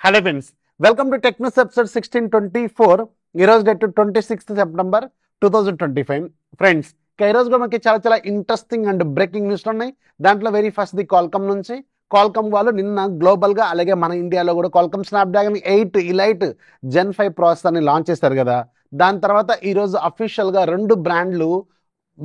Hello friends, welcome to Technos episode 1624. ఈరోజు date 26 September 2025. Friends, ఈరోజు కూడా మనకి చాలా ఇంట్రెస్టింగ్ అండ్ బ్రేకింగ్ న్యూస్లు ఉన్నాయి. దాంట్లో వెరీ ఫస్ట్ ది క్వాల్కమ్ నుంచి. క్వాల్కమ్ వాళ్ళు నిన్న గ్లోబల్గా అలాగే మన ఇండియాలో కూడా క్వాల్కమ్ స్నాప్డ్రాగన్ 8 ఇలైట్ Gen 5 ప్రాసెసర్ని లాంచ్ చేస్తారు కదా. దాని తర్వాత ఈరోజు అఫీషియల్గా 2 బ్రాండ్లు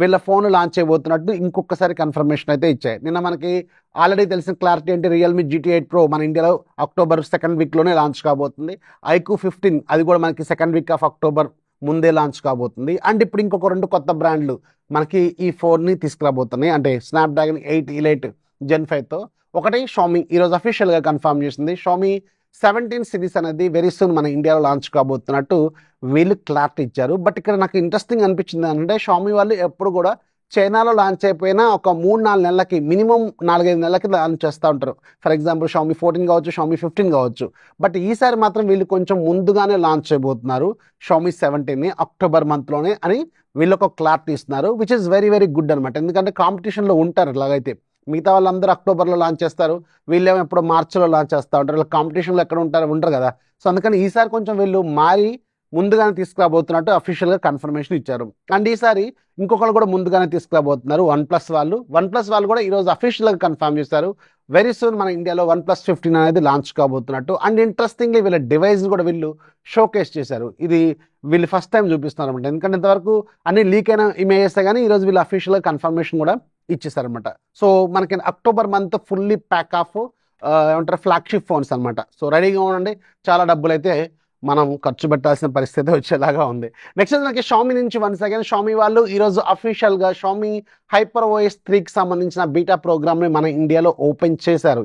వీళ్ళ ఫోన్ లాంచ్ చేయబోతున్నట్టు ఇంకొకసారి కన్ఫర్మేషన్ అయితే ఇచ్చాయి. నిన్న మనకి ఆల్రెడీ తెలిసిన క్లారిటీ ఏంటి, రియల్మీ GT8 Pro మన ఇండియాలో అక్టోబర్ 2nd వీక్లోనే లాంచ్ కాబోతుంది. iQOO 15 అది కూడా మనకి 2nd వీక్ ఆఫ్ అక్టోబర్ ముందే లాంచ్ కాబోతుంది. అండ్ ఇప్పుడు ఇంకొక 2 కొత్త బ్రాండ్లు మనకి ఈ ఫోన్ని తీసుకురాబోతున్నాయి, అంటే స్నాప్డ్రాగన్ 8 ఇలైట్ Gen 5తో. ఒకటి షామీ ఈరోజు అఫీషియల్గా కన్ఫర్మ్ చేసింది. షామీ 17 సిరీస్ అనేది వెరీ సూన్ మన ఇండియాలో లాంచ్ కాబోతున్నట్టు వీళ్ళు క్లారిటీ ఇచ్చారు. బట్ ఇక్కడ నాకు ఇంట్రెస్టింగ్ అనిపించింది అంటే, షామీ వాళ్ళు ఎప్పుడు కూడా చైనాలో లాంచ్ అయిపోయినా ఒక 3-4 నెలలకి మినిమం 4-5 నెలలకి లాంచ్ చేస్తూ ఉంటారు. ఫర్ ఎగ్జాంపుల్ షామీ 14 కావచ్చు, షామీ 15 కావచ్చు. బట్ ఈసారి మాత్రం వీళ్ళు కొంచెం ముందుగానే లాంచ్ చేయబోతున్నారు షామీ 17ని అక్టోబర్ మంత్లోనే అని వీళ్ళు ఒక క్లారిటీ ఇస్తున్నారు, విచ్ ఇస్ వెరీ గుడ్ అనమాట. ఎందుకంటే కాంపిటీషన్లో ఉంటారు. అలాగైతే మిగతా వాళ్ళందరూ అక్టోబర్లో లాంచ్ చేస్తారు, వీళ్ళేమో ఎప్పుడో మార్చిలో లాంచ్ చేస్తూ ఉంటారు. వీళ్ళు కాంపిటీషన్లో ఎక్కడ ఉంటారు కదా. సో అందుకని ఈసారి కొంచెం వీళ్ళు మారి ముందుగానే తీసుకురాబోతున్నట్టు అఫీషియల్గా కన్ఫర్మేషన్ ఇచ్చారు. అండ్ ఈసారి ఇంకొకరు కూడా ముందుగానే తీసుకురాబోతున్నారు, వన్ప్లస్ వాళ్ళు కూడా ఈరోజు అఫీషియల్గా కన్ఫర్మ్ చేశారు. వెరీ సూన్ మన ఇండియాలో OnePlus 15 అనేది లాంచ్ కాబోతున్నట్టు. అండ్ ఇంట్రెస్టింగ్లీ వీళ్ళ డివైస్ కూడా వీళ్ళు షోకేస్ చేశారు. ఇది వీళ్ళు ఫస్ట్ టైం చూపిస్తున్నారు అనమాట. ఎందుకంటే ఇంతవరకు అన్ని లీక్ అయిన ఇమేజెస్ కానీ ఈరోజు వీళ్ళు అఫీషియల్గా కన్ఫర్మేషన్ కూడా ఇచ్చేసారనమాట. సో మనకి October month fully pack of ఏమంటారు ఫ్లాగ్షిప్ ఫోన్స్ అనమాట. సో రెడీగా ఉండండి, చాలా డబ్బులు అయితే మనం ఖర్చు పెట్టాల్సిన పరిస్థితి వచ్చేలాగా ఉంది. నెక్స్ట్ మనకి షామీ నుంచి వన్స్ అగైన్ షామీ వాళ్ళు ఈరోజు అఫీషియల్గా షామీ HyperOS 3కి సంబంధించిన బీటా ప్రోగ్రామ్ని మన ఇండియాలో ఓపెన్ చేశారు.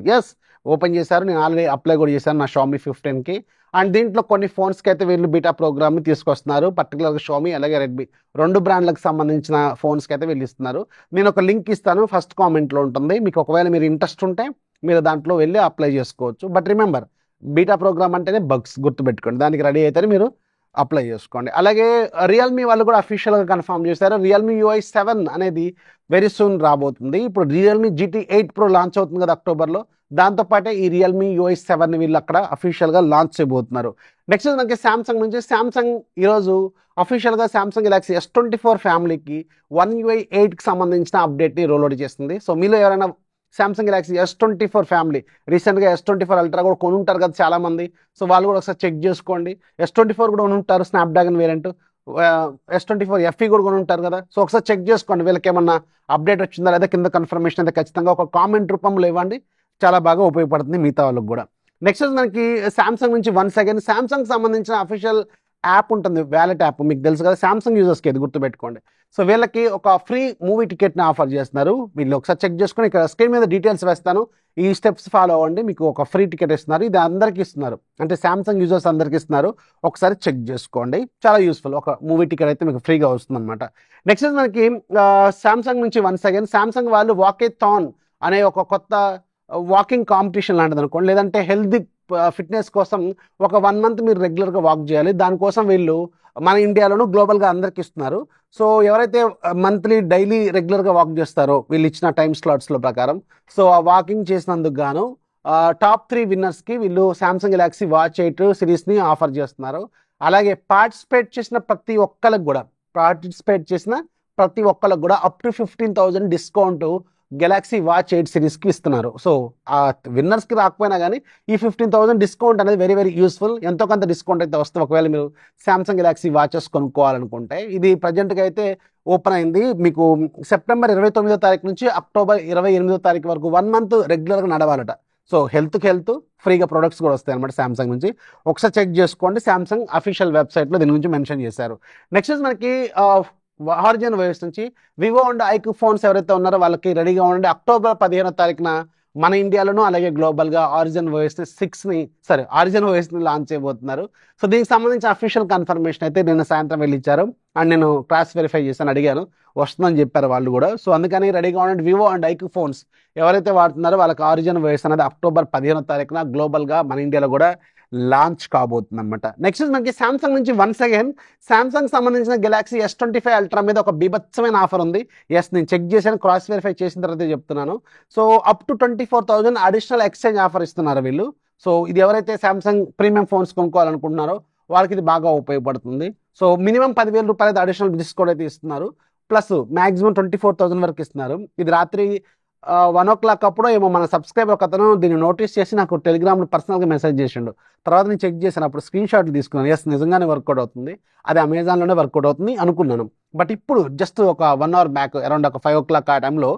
ఓపెన్ చేశారు. నేను ఆల్రెడీ అప్లై కూడా చేశాను నా షామీ 15కి. అండ్ దీంట్లో కొన్ని ఫోన్స్కి అయితే వీళ్ళు బీటా ప్రోగ్రామ్ని తీసుకొస్తున్నారు. పర్టికులర్గా షామీ అలాగే రెడ్మీ 2 బ్రాండ్లకు సంబంధించిన ఫోన్స్కి అయితే వీళ్ళు ఇస్తున్నారు. నేను ఒక లింక్ ఇస్తాను, ఫస్ట్ కామెంట్లో ఉంటుంది. మీకు ఒకవేళ మీరు ఇంట్రెస్ట్ ఉంటే మీరు దాంట్లో వెళ్ళి అప్లై చేసుకోవచ్చు. బట్ రిమెంబర్, బీటా ప్రోగ్రామ్ అంటేనే బగ్స్, గుర్తుపెట్టుకోండి. దానికి రెడీ అయితే మీరు అప్లై చేసుకోండి. అలాగే రియల్మీ వాళ్ళు కూడా అఫీషియల్గా కన్ఫర్మ్ చేశారు. రియల్మీ UI 7 అనేది వెరీ సూన్ రాబోతుంది. ఇప్పుడు రియల్మీ GT8 Pro లాంచ్ అవుతుంది కదా అక్టోబర్లో, దాంతోపాటే ఈ రియల్మీ UI 7ని వీళ్ళు అక్కడ అఫీషియల్గా లాంచ్ చేయబోతున్నారు. నెక్స్ట్ మనకి శాంసంగ్ నుంచి శాంసంగ్ ఈరోజు అఫీషియల్గా శాంసంగ్ గెలాక్సీ S24 ఫ్యామిలీకి One UI 8కి సంబంధించిన అప్డేట్ని రోల్అవుట్ చేస్తుంది. సో మీలో ఎవరైనా శాంసంగ్ గెలాక్సీ S24 ఫ్యామిలీ రీసెంట్గా S24 అల్ట్రా కూడా కొని ఉంటారు కదా చాలామంది. సో వాళ్ళు కూడా ఒకసారి చెక్ చేసుకోండి. S24 కూడా కొని ఉంటారు, స్నాప్డ్రాగన్ వేరియంట్. S24 FE కూడా కొని ఉంటారు కదా. సో ఒకసారి చెక్ చేసుకోండి, వీళ్ళకి ఏమన్నా అప్డేట్ వచ్చిందా లేదా కింద కన్ఫర్మేషన్ అయితే ఖచ్చితంగా ఒక కామెంట్ రూపంలో ఇవ్వండి, చాలా బాగా ఉపయోగపడుతుంది మిగతా వాళ్ళకి కూడా. నెక్స్ట్ మనకి శాంసంగ్ నుంచి వన్స్ అగైన్ శాంసంగ్ సంబంధించిన అఫీషియల్ యాప్ ఉంటుంది, వ్యాలెట్ యాప్. మీకు తెలుసు కదా, శాంసంగ్ యూజర్స్కి ఇది గుర్తుపెట్టుకోండి. సో వీళ్ళకి ఒక ఫ్రీ మూవీ టికెట్ని ఆఫర్ చేస్తున్నారు. వీళ్ళు ఒకసారి చెక్ చేసుకుని ఇక్కడ స్క్రీన్ మీద డీటెయిల్స్ వేస్తాను, ఈ స్టెప్స్ ఫాలో అవ్వండి. మీకు ఒక ఫ్రీ టికెట్ ఇస్తున్నారు. ఇది అందరికీ ఇస్తున్నారు, అంటే శాంసంగ్ యూజర్స్ అందరికీ ఇస్తున్నారు. ఒకసారి చెక్ చేసుకోండి, చాలా యూస్ఫుల్. ఒక మూవీ టికెట్ అయితే మీకు ఫ్రీగా వస్తుంది అనమాట. నెక్స్ట్ మనకి శాంసంగ్ నుంచి వన్స్ అగైన్ శాంసంగ్ వాళ్ళు వాకేథాన్ అనే ఒక కొత్త వాకింగ్ కాంపిటీషన్ లాంటిది అనుకోండి, లేదంటే హెల్తీ ఫిట్నెస్ కోసం ఒక 1 మంత్ మీరు రెగ్యులర్గా వాక్ చేయాలి. దానికోసం వీళ్ళు మన ఇండియాలోనూ గ్లోబల్గా అందరికి ఇస్తున్నారు. సో ఎవరైతే మంత్లీ డైలీ రెగ్యులర్గా వాక్ చేస్తారో వీళ్ళు ఇచ్చిన టైం స్లాట్స్లో ప్రకారం, సో ఆ వాకింగ్ చేసినందుకు గాను టాప్ 3 విన్నర్స్కి వీళ్ళు శాంసంగ్ గెలాక్సీ వాచ్ 8 సిరీస్ని ఆఫర్ చేస్తున్నారు. అలాగే పార్టిసిపేట్ చేసిన ప్రతి ఒక్కరికి కూడా up to 15,000 discount Galaxy watch 8 సిరీస్కి ఇస్తున్నారు. సో ఆ విన్నర్స్కి రాకపోయినా కానీ ఈ 15,000 డిస్కౌంట్ అనేది వెరీ యూస్ఫుల్. ఎంతో కొంత డిస్కౌంట్ అయితే వస్తుంది ఒకవేళ మీరు శాంసంగ్ గెలాక్సీ వాచెస్ కొనుక్కోవాలనుకుంటే. ఇది ప్రజెంట్గా అయితే ఓపెన్ అయింది. మీకు సెప్టెంబర్ 29వ తారీఖు నుంచి అక్టోబర్ 28వ తారీఖు వరకు 1 మంత్ రెగ్యులర్గా నడవాలట. సో హెల్త్ ఫ్రీగా ప్రొడక్ట్స్ కూడా వస్తాయి అనమాట శాంసంగ్ నుంచి. ఒకసారి చెక్ చేసుకోండి, శాంసంగ్ అఫీషియల్ వెబ్సైట్లో దీని గురించి మెన్షన్ చేశారు. నెక్స్ట్ మనకి ఆరిజిన్ OS నుంచి వివో అండ్ iQOO ఫోన్స్ ఎవరైతే ఉన్నారో వాళ్ళకి రెడీగా ఉండండి. అక్టోబర్ 15వ తారీఖున మన ఇండియాలోనూ అలాగే గ్లోబల్గా ఆరిజిన్ OSని లాంచ్ చేయబోతున్నారు. సో దీనికి సంబంధించిన అఫీషియల్ కన్ఫర్మేషన్ అయితే నిన్న సాయంత్రం వెళ్ళి ఇచ్చారు. అండ్ నేను క్రాస్ వెరిఫై చేశాను, అడిగాను, వస్తుందని చెప్పారు వాళ్ళు కూడా. సో అందుకని రెడీగా ఉండండి. వివో అండ్ iQOO ఫోన్స్ ఎవరైతే వాడుతున్నారో వాళ్ళకి ఆరిజిన్ OS అనేది అక్టోబర్ 15వ తారీఖున గ్లోబల్గా మన ఇండియాలో కూడా లాంచ్ కాబోతుంది అనమాట. నెక్స్ట్ మనకి శాంసంగ్ నుంచి వన్స్ అగైన్ శాంసంగ్ సంబంధించిన గెలాక్సీ S25 అల్ట్రా మీద ఒక బీభత్సమైన ఆఫర్ ఉంది. నేను చెక్ చేశాను, క్రాస్ వెరిఫై చేసిన తర్వాత చెప్తున్నాను. So up to 24,000 additional exchange offer ఇస్తున్నారు వీళ్ళు. సో ఇది ఎవరైతే సామ్సంగ్ ప్రీమియం ఫోన్స్ కొనుక్కోవాలనుకుంటున్నారో వాళ్ళకి ఇది బాగా ఉపయోగపడుతుంది. సో మినిమం 10,000 రూపాయలు అయితే అడిషనల్ డిస్కౌంట్ అయితే ఇస్తున్నారు. ప్లస్ మాక్సిమం 24,000 వరకు ఇస్తున్నారు. ఇది రాత్రి 1 o'clock అప్పుడు ఏమో మన సబ్స్క్రైబర్ ఒక అతను దీన్ని నోటీస్ చేసి నాకు టెలిగ్రామ్లో పర్సనల్గా మెసేజ్ చేసిండు. తర్వాత నేను చెక్ చేశాను, అప్పుడు స్క్రీన్ షాట్లు తీసుకున్నాను. ఎస్, నిజంగానే వర్కౌట్ అవుతుంది, అది అమెజాన్లోనే వర్కౌట్ అవుతుంది అనుకున్నాను. బట్ ఇప్పుడు జస్ట్ ఒక 1 hour బ్యాక్ అరౌండ్ ఒక 5 o'clock ఆ టైంలో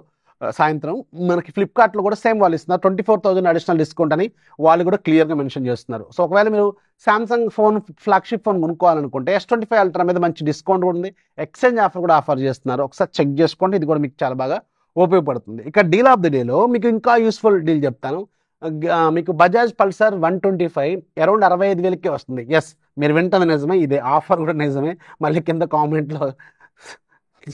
సాయంత్రం మనకి ఫ్లిప్కార్ట్లో కూడా సేమ్ వాళ్ళు ఇస్తున్నారు 24,000 అడిషనల్ డిస్కౌంట్ అని వాళ్ళు కూడా క్లియర్గా మెన్షన్ చేస్తున్నారు. సో ఒకవేళ మీరు సామ్సంగ్ ఫోన్ ఫ్లాగ్షిప్ ఫోన్ కొనుక్కోవాలనుకుంటే S25 అల్ట్రా మీద మంచి డిస్కౌంట్ కూడా ఉంది, ఎక్స్చేంజ్ ఆఫర్ కూడా ఆఫర్ చేస్తున్నారు. ఒకసారి చెక్ చేసుకోండి, ఇది కూడా మీకు చాలా బాగా ఉపయోగపడుతుంది. ఇక డీల్ ఆఫ్ ది డేలో మీకు ఇంకా యూస్ఫుల్ డీల్ చెప్తాను. మీకు బజాజ్ పల్సర్ 125 అరౌండ్ 65,000కే వస్తుంది. ఎస్, మీరు వింటుంది నిజమే, ఇదే ఆఫర్ కూడా నిజమే, మళ్ళీ కింద కామెంట్లో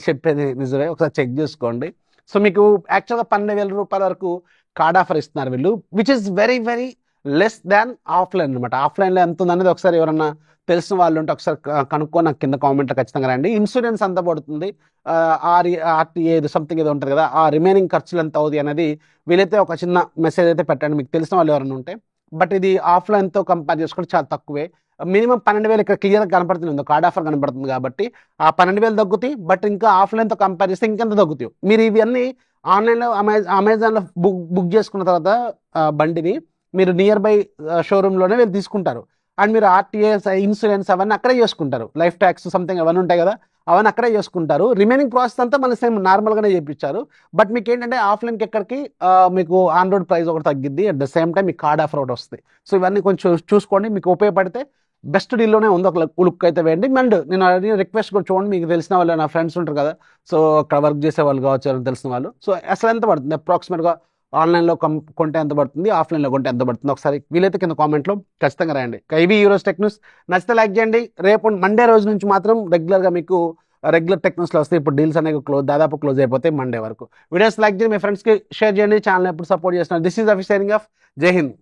చెప్పేది నిజమే, ఒకసారి చెక్ చేసుకోండి. సో మీకు యాక్చువల్గా 12,000 రూపాయల వరకు కార్డ్ ఆఫర్ ఇస్తున్నారు వీళ్ళు, which is very very less than offline అనమాట. ఆఫ్లైన్లో ఎంత ఉందనేది ఒకసారి ఎవరన్నా తెలిసిన వాళ్ళు ఉంటే ఒకసారి కనుక్కొని నాకు కింద కామెంట్లో ఖచ్చితంగా రండి. ఇన్సూరెన్స్ అంత పడుతుంది, RTA సంథింగ్ ఏదో ఉంటుంది కదా, ఆ రిమైనింగ్ ఖర్చులు ఎంత అవుతుంది అనేది వీలైతే ఒక చిన్న మెసేజ్ అయితే పెట్టండి మీకు తెలిసిన వాళ్ళు ఎవరైనా ఉంటే. బట్ ఇది ఆఫ్లైన్తో కంపేర్ చేసుకుంటే చాలా తక్కువే. మినిమం 12,000 ఇక్కడ క్లియర్గా కనపడుతుంది, కార్డ్ ఆఫర్ కనపడుతుంది కాబట్టి ఆ 12,000 తగ్గుతాయి. బట్ ఇంకా ఆఫ్లైన్తో కంపేర్ చేస్తే ఇంకెంత తగ్గుతాయి. మీరు ఇవన్నీ ఆన్లైన్లో అమెజాన్లో బుక్ చేసుకున్న తర్వాత బండిని మీరు నియర్ బై షోరూంలోనే వీళ్ళు తీసుకుంటారు. అండ్ మీరు RTA ఇన్సూరెన్స్ అవన్నీ అక్కడే చేసుకుంటారు, లైఫ్ ట్యాక్స్ సంథింగ్ అవన్నీ ఉంటాయి కదా, అవన్నీ అక్కడే చేసుకుంటారు. రిమైనింగ్ ప్రాసెస్ అంతా మన సేమ్ నార్మల్గానే చేయించారు. బట్ మీకు ఏంటంటే ఆఫ్లైన్కి ఎక్కడికి మీకు ఆన్ రోడ్ ప్రైస్ ఒకటి తగ్గిద్ది, అట్ ద సేమ్ టైం మీకు కార్డ్ ఆఫర్ ఒకటి వస్తుంది. సో ఇవన్నీ కొంచెం చూసుకోండి, మీకు ఉపయోగపడితే బెస్ట్ డీల్లోనే ఉంది, ఒక లుక్ అయితే వేయండి. అండ్ నేను అడిగిన రిక్వెస్ట్ కూడా చూడండి, మీకు తెలిసిన వాళ్ళు నా ఫ్రెండ్స్ ఉంటారు కదా, సో అక్కడ వర్క్ చేసే వాళ్ళు కావచ్చు, ఎవరైనా తెలిసిన వాళ్ళు. సో అసలు ఎంత పడుతుంది అప్రాక్సిమేట్గా ఆన్లైన్లో కొంటే ఎంత పడుతుంది, ఆఫ్లైన్లో కొంటే ఎంత పడుతుంది, ఒకసారి వీలైతే కింద కామెంట్లో ఖచ్చితంగా రాయండి. ఇవి ఈరోజు టెక్ న్యూస్, నచ్చితే లైక్ చేయండి. రేపు మండే రోజు నుంచి మాత్రం రెగ్యులర్గా మీకు రెగ్యులర్ టెక్ న్యూస్లో వస్తాయి. ఇప్పుడు డీల్స్ అనేవి దాదాపు క్లోజ్ అయిపోతాయి మండే వరకు. వీడియోస్ లైక్ చేయండి, మీ ఫ్రెండ్స్కి షేర్ చేయండి, ఛానల్ ఎప్పుడు సపోర్ట్ చేస్తున్నారు. దిస్ ఈజ్ అఫీ సైనింగ్ ఆఫ్. జై హింద్.